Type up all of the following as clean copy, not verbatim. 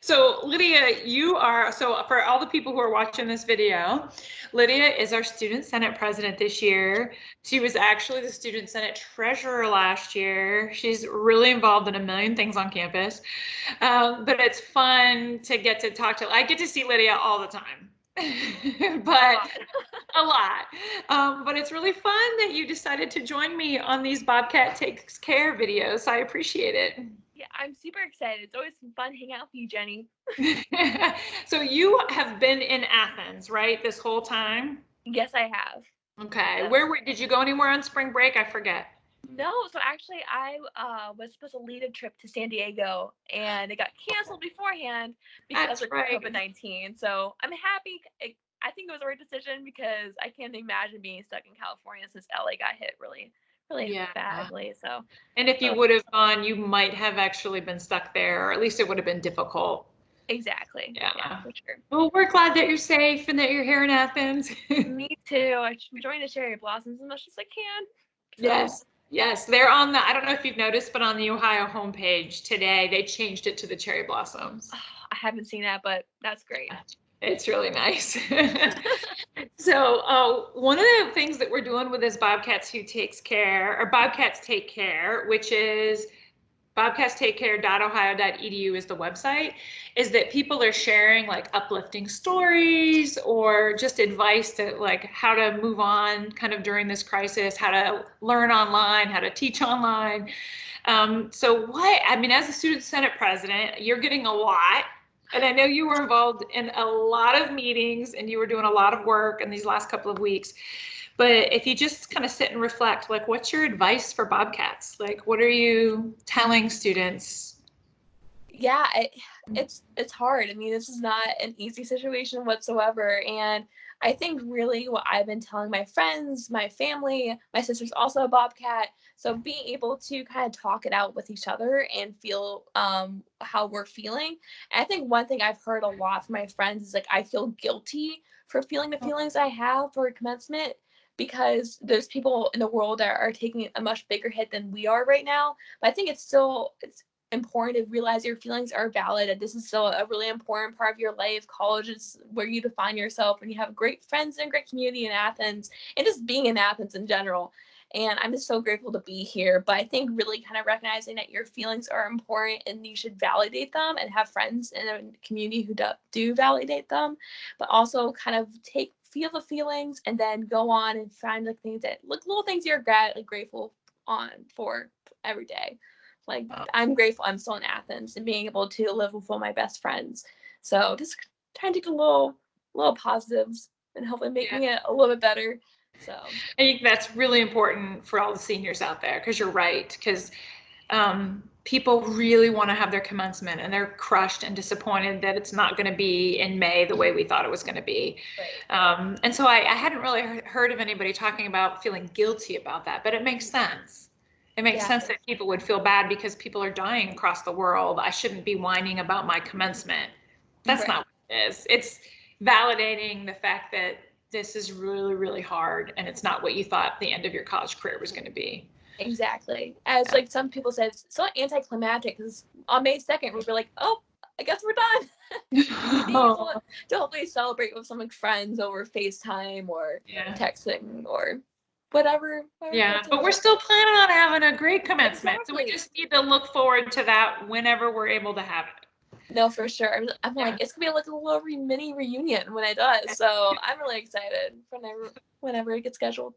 So Lydia, so for all the people who are watching this video, Lydia is our Student Senate President this year. She was actually the Student Senate Treasurer last year. She's really involved in a million things on campus. But it's fun to get to talk to, I get to see Lydia all the time, but a lot. But it's really fun that you decided to join me on these Bobcat Takes Care videos. I appreciate it. Yeah, I'm super excited. It's always fun hanging out with you, Jenny. So you have been in Athens, right, this whole time? Yes, I have. Okay. Yep. Did you go anywhere on spring break? I forget. No, so actually, I was supposed to lead a trip to San Diego, and it got canceled beforehand because That's of right. COVID-19. So I'm happy. I think it was the right decision because I can't imagine being stuck in California since LA got hit really, really Yeah. badly. So, And if you uh, would have gone, you might have actually been stuck there, or at least it would have been difficult. exactly. Yeah, Yeah. for sure. Well, we're glad that you're safe and that you're here in Athens. Me too. I'm enjoying the cherry blossoms as much as I can. So, Yes. Yes. They're on I don't know if you've noticed, but on the Ohio homepage today, they changed it to the cherry blossoms. I haven't seen that, but that's great. It's really nice. So, one of the things that we're doing with this Bobcats Take Care, which is bobcatstakecare.ohio.edu is the website, is that people are sharing like uplifting stories or just advice that like how to move on kind of during this crisis, how to learn online, how to teach online. I mean, as a student senate president, you're getting a lot. And I know you were involved in a lot of meetings and you were doing a lot of work in these last couple of weeks. But if you just kind of sit and reflect, like, what's your advice for Bobcats? Like, what are you telling students? Yeah, it's hard. I mean, this is not an easy situation whatsoever, and I think really what I've been telling my friends, my family, my sister's also a Bobcat, so being able to kind of talk it out with each other and feel how we're feeling. And I think one thing I've heard a lot from my friends is like I feel guilty for feeling the feelings I have for commencement because there's people in the world that are taking a much bigger hit than we are right now. But I think it's important to realize your feelings are valid, and this is still a really important part of your life. College is where you define yourself, and you have great friends and great community in Athens, and just being in Athens in general. And I'm just so grateful to be here. But I think really kind of recognizing that your feelings are important and you should validate them and have friends in a community who do validate them, but also kind of feel the feelings and then go on and find like things that like little things you're grateful on for every day. Like I'm grateful I'm still in Athens and being able to live with all my best friends. So just trying to take a little positives and hopefully Yeah. making it a little bit better. So I think that's really important for all the seniors out there because you're right. Because people really want to have their commencement and they're crushed and disappointed that it's not going to be in May the way we thought it was going to be. right. And so I hadn't really heard of anybody talking about feeling guilty about that, but it makes sense. It makes Yeah. sense that people would feel bad because people are dying across the world. I shouldn't be whining about my commencement. That's Right. not what it is. It's validating the fact that this is really, really hard and it's not what you thought the end of your college career was going to be. Exactly. As Yeah. like some people said, it's so anticlimactic because on May 2nd we're like, oh, I guess we're done. And being able to hopefully celebrate with some like friends over FaceTime or Yeah. texting or whatever Yeah, floats your but we're boat. still planning on having a great commencement. So we Exactly. just need to look forward to that whenever we're able to have it. No, for sure. I'm like, Yeah. it's gonna be like a little mini reunion when it does. So I'm really excited whenever it gets scheduled.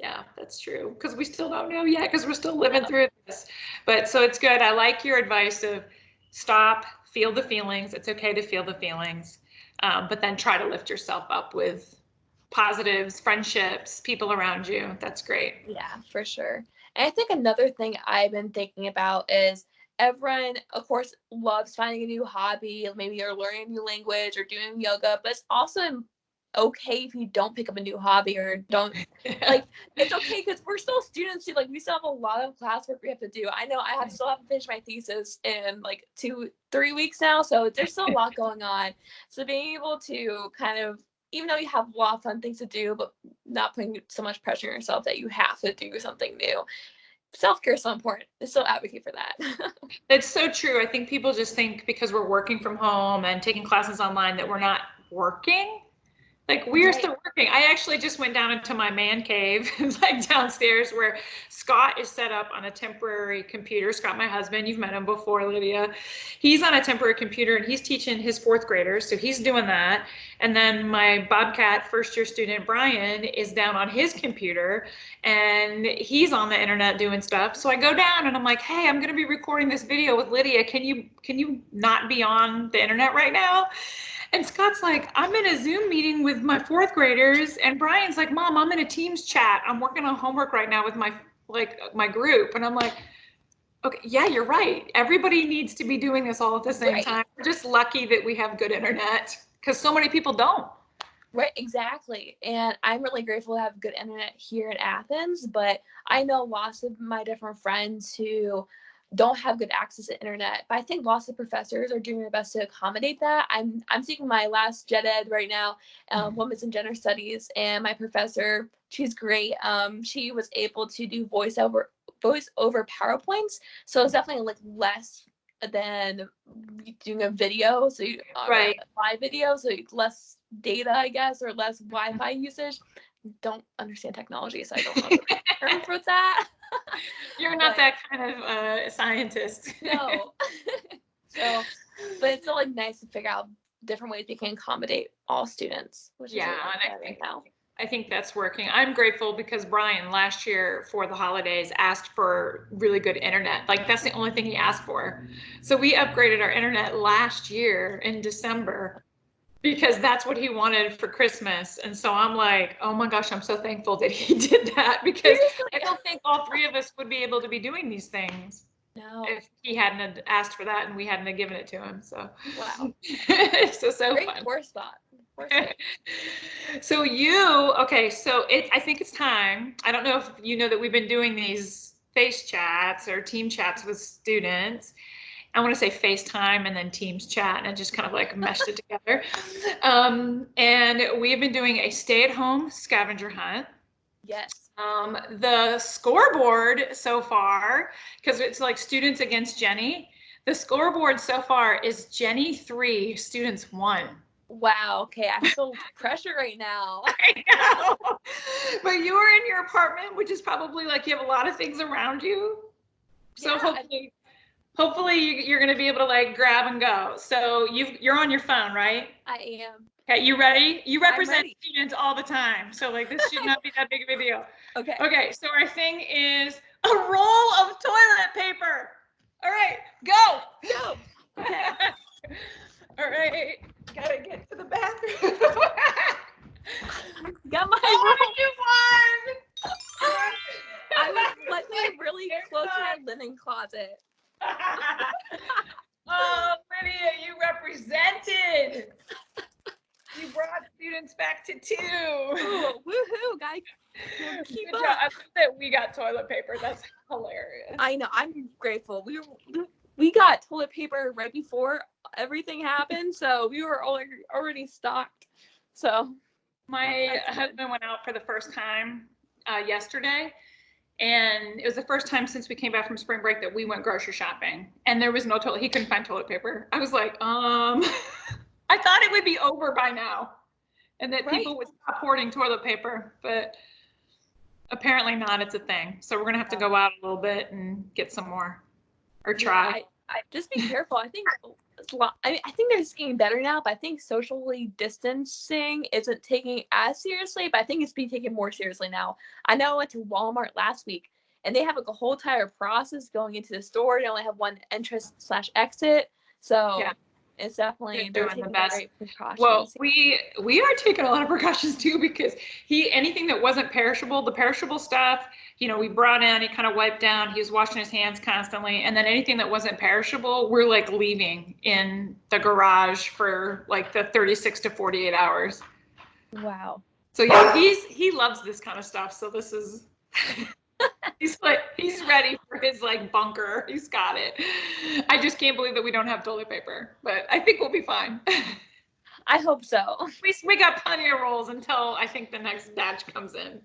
Yeah, that's true. Because we still don't know yet, because we're still living through this. But so it's good. I like your advice of stop, feel the feelings. It's okay to feel the feelings, but then try to lift yourself up with positives, friendships, people around you. That's great. Yeah, for sure. And I think another thing I've been thinking about is everyone, of course, loves finding a new hobby. Maybe you're learning a new language or doing yoga, but it's also okay if you don't pick up a new hobby or don't like it's okay because we're still students too. Like we still have a lot of classwork we have to do. I know still have to finish my thesis in like 2-3 weeks now, so there's still a lot going on. So being able to kind of, even though you have a lot of fun things to do, but not putting so much pressure on yourself that you have to do something new. self-care is so important. I still advocate for that. It's so true. I think people just think because we're working from home and taking classes online that we're not working. Like we are Right. still working. I actually just went down into my man cave, like downstairs, where Scott is set up on a temporary computer. Scott, my husband, you've met him before, Lydia. He's on a temporary computer and he's teaching his fourth graders. So he's doing that. And then my Bobcat first year student, Brian, is down on his computer and he's on the internet doing stuff. So I go down and I'm like, hey, I'm going to be recording this video with Lydia. Can you not be on the internet right now? And Scott's like, I'm in a Zoom meeting with my fourth graders. And Brian's like, Mom, I'm in a Teams chat. I'm working on homework right now with my group. And I'm like, okay, yeah, you're right. Everybody needs to be doing this all at the same time. We're just lucky that we have good internet because so many people don't. Right, exactly. And I'm really grateful to have good internet here in Athens, but I know lots of my different friends who don't have good access to internet. But I think lots of professors are doing their best to accommodate that. I'm taking my last gen ed right now, women's and gender studies, and my professor, she's great. She was able to do voiceover PowerPoints, so it's definitely like less than doing a video, so Right. a live video, so less data, I guess, or less Wi-Fi usage. Don't understand technology, so I don't know the term for that. You're not that kind of scientist. No. So, but it's still like nice to figure out different ways we can accommodate all students, which is really good right now. I think that's working. I'm grateful because Brian last year for the holidays asked for really good internet. Like that's the only thing he asked for. So we upgraded our internet last year in December because that's what he wanted for Christmas. And so I'm like, oh my gosh, I'm so thankful that he did that because Seriously? I don't think all three of us would be able to be doing these things. No. If he hadn't asked for that and we hadn't given it to him. So wow. so Great fun. forethought. So I think it's time. I don't know if you know that we've been doing these face chats or team chats with students. I want to say FaceTime and then Teams chat, and it just kind of like meshed it together. And we have been doing a stay-at-home scavenger hunt. Yes. The scoreboard so far, because it's like students against Jenny, the scoreboard so far is Jenny 3, students 1. Wow. Okay, I feel pressure right now. I know. But you are in your apartment, which is probably like you have a lot of things around you. So Yeah, hopefully you're going to be able to like grab and go. So you're on your phone, right? I am. Okay, you ready? You represent ready. students all the time. So like this should not be that big of a deal. Okay. Okay, so our thing is a roll of toilet paper. All right, go. Go. Okay. All right, gotta get to the bathroom. Got my Oh, you won! I was looking really close to my linen closet. Oh, Lydia, you represented. You brought students back to 2. Ooh, woohoo, guys. Keep up. I love that we got toilet paper. That's hilarious. I know. I'm grateful. We got toilet paper right before everything happened, so we were already stocked. So my husband went out for the first time yesterday, and it was the first time since we came back from spring break that we went grocery shopping, and there was no toilet. He couldn't find toilet paper. I was like, I thought it would be over by now, and that people would stop hoarding toilet paper, but apparently not. It's a thing. So we're gonna have to go out a little bit and get some more, or try. Yeah, I just be careful. I think I think they're getting better now, but I think socially distancing isn't taking as seriously, but I think it's being taken more seriously now. I know I went to Walmart last week and they have like a whole entire process going into the store. They only have one entrance/exit. So Yeah. it's definitely They're they're doing taking the best. great precautions. Well, we are taking a lot of precautions too because anything that wasn't perishable, the perishable stuff, we brought in, he kind of wiped down, he was washing his hands constantly, and then anything that wasn't perishable, we're like leaving in the garage for like the 36 to 48 hours. Wow. So yeah, he loves this kind of stuff. So this is he's ready for his like bunker. He's got it. I just can't believe that we don't have toilet paper, but I think we'll be fine. I hope so. We got plenty of rolls until I think the next batch comes in.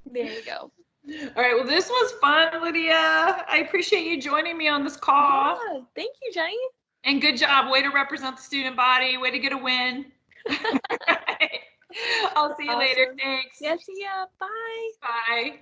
There you go. All right. Well, this was fun, Lydia. I appreciate you joining me on this call. Yeah, thank you, Jenny. And good job. Way to represent the student body. Way to get a win. I'll see you later. Awesome. Thanks. Yeah, see ya. Bye. Bye.